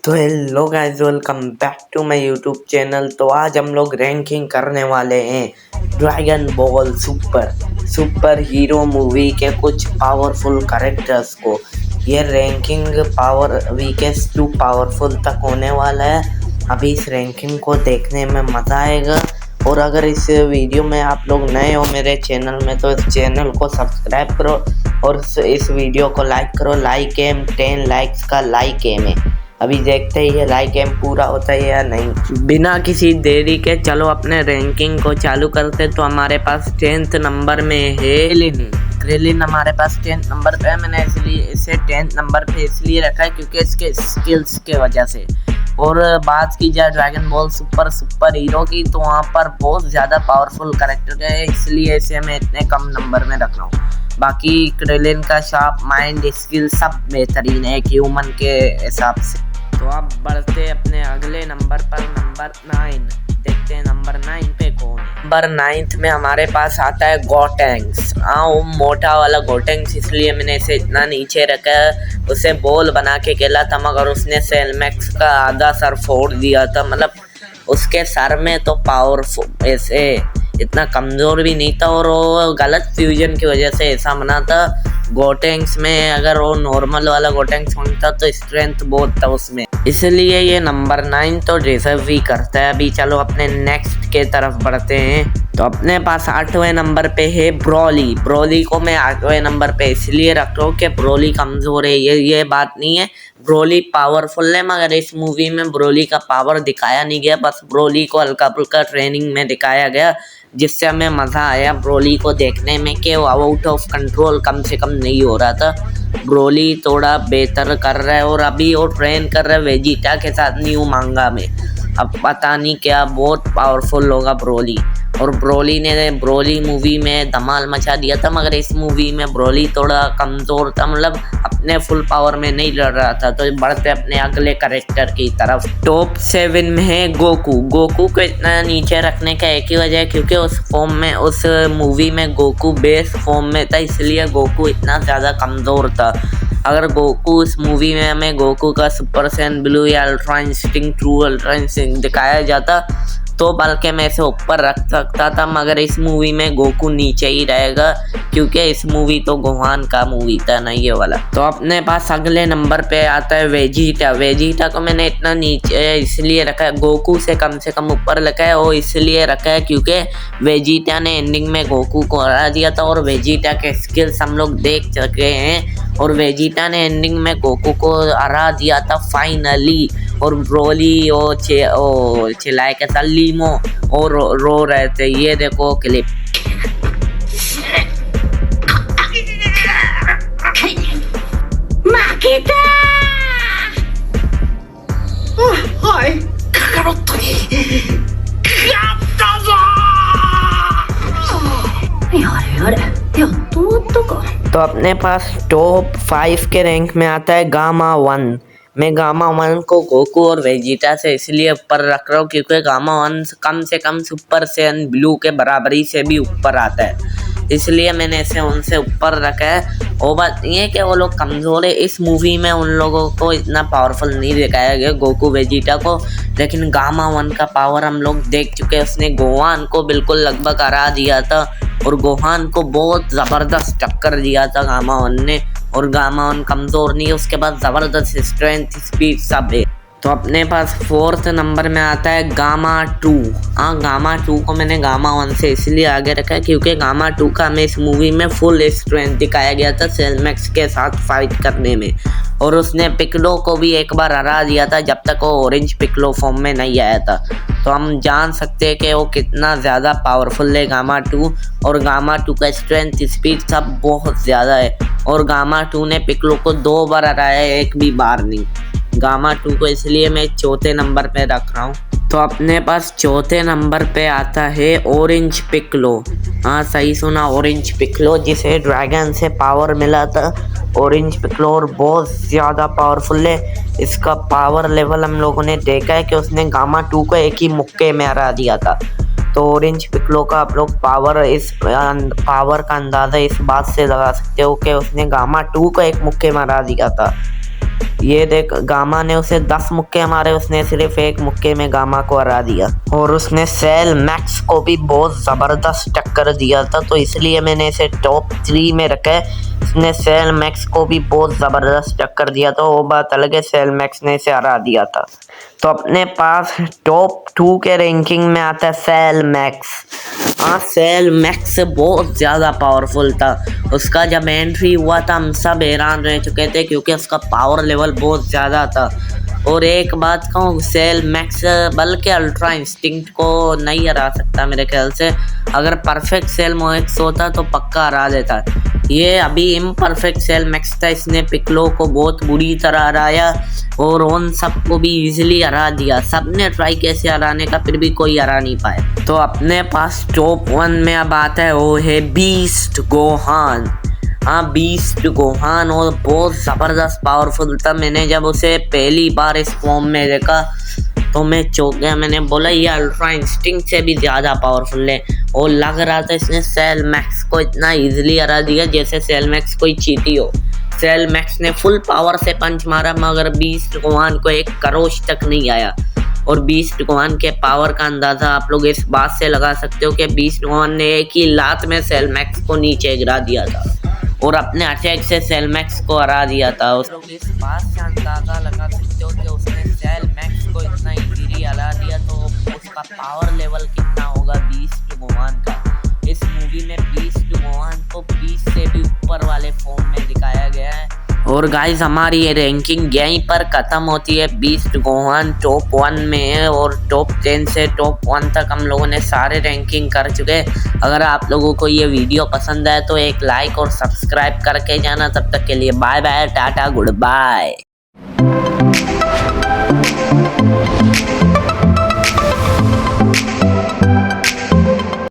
तो hello guys, welcome back to my YouTube channel. तो आज हम लोग रैंकिंग करने वाले हैं Dragon Ball Super Hero movie के कुछ पावरफुल कैरेक्टर्स को। ये ranking power weakest to powerful तक होने वाला है। अभी इस रैंकिंग को देखने में मज़ा आएगा। और अगर इस वीडियो में आप लोग नए हो मेरे चैनल में तो इस चैनल को सब्सक्राइब करो और इस वीडियो को लाइक करो। लाइक एम 10 लाइक्स का लाइक एम है। अभी देखते ही है लाइक एम पूरा होता है या नहीं। बिना किसी देरी के चलो अपने रैंकिंग को चालू करते। तो हमारे पास 10th नंबर में है क्रेलिन हमारे पास 10th नंबर पे है। मैंने इसलिए इसे 10th नंबर पे इसलिए रखा है क्योंकि इसके स्किल्स के वजह से। और बात की जाए ड्रैगन बॉल सुपर हीरो की तो वहाँ पर बहुत ज़्यादा पावरफुल कैरेक्टर है, इसलिए इसे मैं इतने कम नंबर में रख रहा हूँ। बाकी क्रेलिन का शार्प माइंड स्किल सब बेहतरीन है एक ह्यूमन के हिसाब से। तो अब बढ़ते अपने अगले नंबर पर, नंबर 9। देखते हैं नंबर 9 पे कौन है। नंबर 9 में हमारे पास आता है गोटेंक्स। वो मोटा वाला गोटेंक्स, इसलिए मैंने इसे इतना नीचे रखा है। उसे बॉल बना के खेला था मगर उसने सेलमैक्स का आधा सर फोड़ दिया था। मतलब उसके सर में तो पावरफुल ऐसे इतना कमज़ोर भी नहीं था और वो गलत फ्यूजन की वजह से ऐसा बना था। गोटेंक्स में अगर वो नॉर्मल वाला गोटेंक्स होता तो स्ट्रेंथ बहुत था उसमें, इसलिए ये नंबर 9 तो डिजर्व भी करता है। अभी चलो अपने नेक्स्ट के तरफ बढ़ते हैं। तो अपने पास 8वें नंबर पे है ब्रोली को मैं 8वें नंबर पे इसलिए रख रहा हूँ कि ब्रोली कमज़ोर है, ये बात नहीं है। ब्रोली पावरफुल है मगर इस मूवी में ब्रोली का पावर दिखाया नहीं गया। बस ब्रोली को हल्का फुल्का ट्रेनिंग में दिखाया गया जिससे हमें मज़ा आया ब्रोली को देखने में कि वो आउट ऑफ कंट्रोल कम से कम नहीं हो रहा था। ब्रोली थोड़ा बेहतर कर रहा है और अभी वो ट्रेन कर रहा है वेजिटा के साथ न्यू मांगा में। अब पता नहीं क्या बहुत पावरफुल होगा ब्रोली। और ब्रोली ने ब्रोली मूवी में धमाल मचा दिया था मगर इस मूवी में ब्रोली थोड़ा कमज़ोर था, मतलब अपने फुल पावर में नहीं लड़ रहा था। तो बढ़ते अपने अगले कैरेक्टर की तरफ। टॉप 7 में है गोकू को इतना नीचे रखने का एक ही वजह है क्योंकि उस मूवी में गोकू बेस फॉर्म में था, इसलिए गोकू इतना ज़्यादा कमज़ोर था। अगर गोकू इस मूवी में हमें गोकू का सुपर सैन ब्लू या ultra instinct true ultra instinct दिखाया जाता तो बल्कि मैं इसे ऊपर रख सकता था, मगर इस मूवी में गोकू नीचे ही रहेगा क्योंकि इस मूवी तो गोहान का मूवी था ना ये वाला। तो अपने पास अगले नंबर पे आता है वेजिटा को मैंने इतना नीचे इसलिए रखा है, गोकू से कम ऊपर रखा है वो इसलिए रखा है क्योंकि वेजिटा ने एंडिंग में गोकू को हरा दिया था और वेजिटा के स्किल्स हम लोग देख चुके हैं। और वेजिटा ने एंडिंग में गोकू को हरा दिया था फाइनली। और ब्रोली चिल्लाए के साथ लीमो और रो रहे थे, ये देखो क्लिप। तो अपने पास टॉप 5 के रैंक में आता है गामा 1। मैं गामा 1 को गोकू और वेजिटा से इसलिए ऊपर रख रहा हूँ क्योंकि गामा 1 कम से कम सुपर सैयन ब्लू के बराबरी से भी ऊपर आता है, इसलिए मैंने इसे उनसे ऊपर रखा है। वो बात नहीं है कि वो लोग कमज़ोर है, इस मूवी में उन लोगों को इतना पावरफुल नहीं दिखाया गया गोकू वेजिटा को, लेकिन गामा 1 का पावर हम लोग देख चुके हैं। उसने गोहान को बिल्कुल लगभग हरा दिया था और गोहान को बहुत ज़बरदस्त टक्कर दिया था गामा 1 ने। और गामा 1 कमज़ोर नहीं है, उसके बाद ज़बरदस्त स्ट्रेंथ स्पीड सब है। तो अपने पास 4th नंबर में आता है गामा 2। गामा 2 को मैंने गामा 1 से इसलिए आगे रखा है क्योंकि गामा 2 का हमें इस मूवी में फुल स्ट्रेंथ दिखाया गया था सेलमैक्स के साथ फाइट करने में। और उसने पिकलो को भी एक बार हरा दिया था जब तक वो ऑरेंज पिकलो फॉर्म में नहीं आया था। तो हम जान सकते हैं कि वो कितना ज़्यादा पावरफुल है गामा 2। और गामा 2 का स्ट्रेंथ स्पीड सब बहुत ज़्यादा है और गामा 2 ने पिकलो को 2 बार हराया है, एक भी बार नहीं। गामा 2 को इसलिए मैं 4थे नंबर पे रख रहा हूँ। तो अपने पास 4थे नंबर पे आता है ऑरेंज पिकलो। सही सुना, ऑरेंज पिकलो जिसे ड्रैगन से पावर मिला था। ऑरेंज पिकलो और बहुत ज़्यादा पावरफुल है। इसका पावर लेवल हम लोगों ने देखा है कि उसने गामा 2 को एक ही मुक्के में हरा दिया था। तो ऑरेंज पिकलो का आप लोग पावर का अंदाज़ा इस बात से लगा सकते हो कि उसने गामा 2 को एक मुक्के में हरा दिया था। ये देख, गामा ने उसे 10 मुक्के मारे, उसने सिर्फ 1 मुक्के में गामा को हरा दिया। और उसने सेल मैक्स को भी बहुत ज़बरदस्त टक्कर दिया था, तो इसलिए मैंने इसे टॉप 3 में रखा है। इसने सेल मैक्स को भी बहुत ज़बरदस्त टक्कर दिया था, वो बात अलग है, सेल मैक्स ने इसे हरा दिया था। तो अपने पास टॉप 2 के रैंकिंग में आता है सेल मैक्स। हाँ, सेल मैक्स बहुत ज़्यादा पावरफुल था। उसका जब एंट्री हुआ था हम सब हैरान रह चुके थे, क्योंकि उसका पावर लेवल बहुत ज़्यादा था। और एक बात कहूँ, सेल मैक्स बल्कि अल्ट्रा इंस्टिंक्ट को नहीं हरा सकता मेरे ख्याल से। अगर परफेक्ट सेल मैक्स होता तो पक्का हरा देता। ये अभी इम्परफेक्ट सेल मैक्स था, इसने पिकलो को बहुत बुरी तरह हराया और उन सबको भी इजीली हरा दिया। सबने ट्राई कैसे हराने का, फिर भी कोई हरा नहीं पाया। तो अपने पास टॉप 1 में अब आता है, वो है बीस्ट गोहान। हाँ, बीस्ट गोहान और बहुत ज़बरदस्त पावरफुल था। मैंने जब उसे पहली बार इस फॉर्म में देखा तो मैं चौंक गया। मैंने बोला ये अल्ट्रा इंस्टिंक्ट से भी ज़्यादा पावरफुल है। और लग रहा था इसने सेल मैक्स को इतना इजीली हरा दिया जैसे सेल मैक्स कोई चीटी हो। सेल मैक्स ने फुल पावर से पंच मारा, मगर बीस्ट गोहान को एक करोश तक नहीं आया। और बीस्ट गोहान के पावर का अंदाज़ा आप लोग इस बात से लगा सकते हो कि बीस्ट गोहान ने एक ही लात में सेल मैक्स को नीचे गिरा दिया था और अपने अटैक से सेल मैक्स को हरा दिया था। उस लोग इस बात से अंदाज़ा लगा सकते हो कि उसने सेल मैक्स को इतना इजीली हरा दिया, तो उसका पावर लेवल कितना होगा बीस्ट गोहान का। इस मूवी में बीस्ट गोहान को 20 से भी ऊपर वाले फॉर्म में दिखाया गया है। और गाइस, हमारी ये रैंकिंग यहीं पर ख़त्म होती है। बीस्ट गोहान टॉप 1 में है और टॉप 10 से टॉप 1 तक हम लोगों ने सारे रैंकिंग कर चुके हैं। अगर आप लोगों को ये वीडियो पसंद आए तो एक लाइक और सब्सक्राइब करके जाना। तब तक के लिए bye bye, ta-ta, good bye.